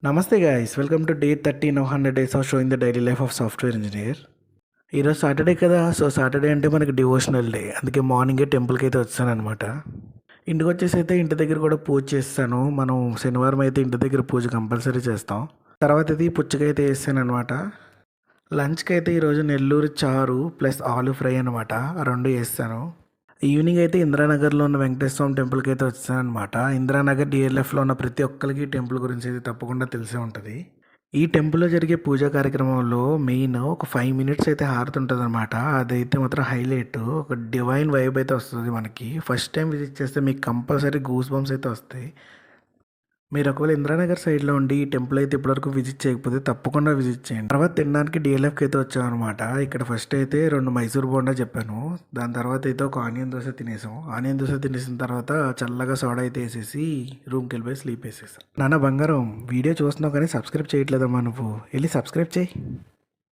నమస్తే guys, welcome to day 13 of 100 days of showing the daily life of software engineer. ఈరోజు Saturday కదా, so Saturday అంటే మనకి devotional day. అందుకే మార్నింగే టెంపుల్కి అయితే వచ్చాను అనమాట. ఇంటికి వచ్చేసి అయితే ఇంటి దగ్గర కూడా పూజ చేస్తాను. మనం శనివారం అయితే ఇంటి దగ్గర పూజ కంపల్సరీ చేస్తాం. తర్వాత ఇది పుచ్చకాయ అయితే వేసాను అనమాట. లంచ్కి అయితే ఈరోజు నెల్లూరు చారు ప్లస్ ఆలు ఫ్రై అనమాట, ఆ రెండు వేస్తాను. ఈవినింగ్ అయితే ఇందిరానగర్లో ఉన్న వెంకటేశ్వర స్వామి టెంపుల్కి అయితే వచ్చానమాట. ఇందిరానగర్ డిఎల్ఎఫ్లో ఉన్న ప్రతి ఒక్కరికి టెంపుల్ గురించి అయితే తప్పకుండా తెలిసే ఉంటుంది. ఈ టెంపుల్లో జరిగే పూజా కార్యక్రమంలో మెయిన్ ఒక 5 minutes అయితే హారతి ఉంటుంది అనమాట. అదైతే మాత్రం హైలైట్. ఒక డివైన్ వైబ్ అయితే వస్తుంది మనకి. ఫస్ట్ టైం విజిట్ చేస్తే మీకు కంపల్సరీ గూస్ బంప్స్ అయితే వస్తాయి. మీరు ఒకవేళ ఇంద్రానగర్ సైడ్లో ఉండి ఈ టెంపుల్ అయితే ఇప్పటివరకు విజిట్ చేయకపోతే తప్పకుండా విజిట్ చేయండి. తర్వాత తినడానికి డిఎల్ఎఫ్కి అయితే వచ్చామన్నమాట. ఇక్కడ ఫస్ట్ అయితే 2 మైసూర్ బోండా చెప్పాను. దాని తర్వాత అయితే ఒక ఆనియన్ దోశ తినేసాం. ఆనియన్ దోశ తినేసిన తర్వాత చల్లగా సోడా అయితే వేసేసి రూమ్కి వెళ్ళిపోయి స్లీప్ వేసేసాం. నాన్న బంగారం, వీడియో చూస్తున్నావు కానీ సబ్స్క్రైబ్ చేయట్లేదమ్మా, నువ్వు వెళ్ళి సబ్స్క్రైబ్ చేయి.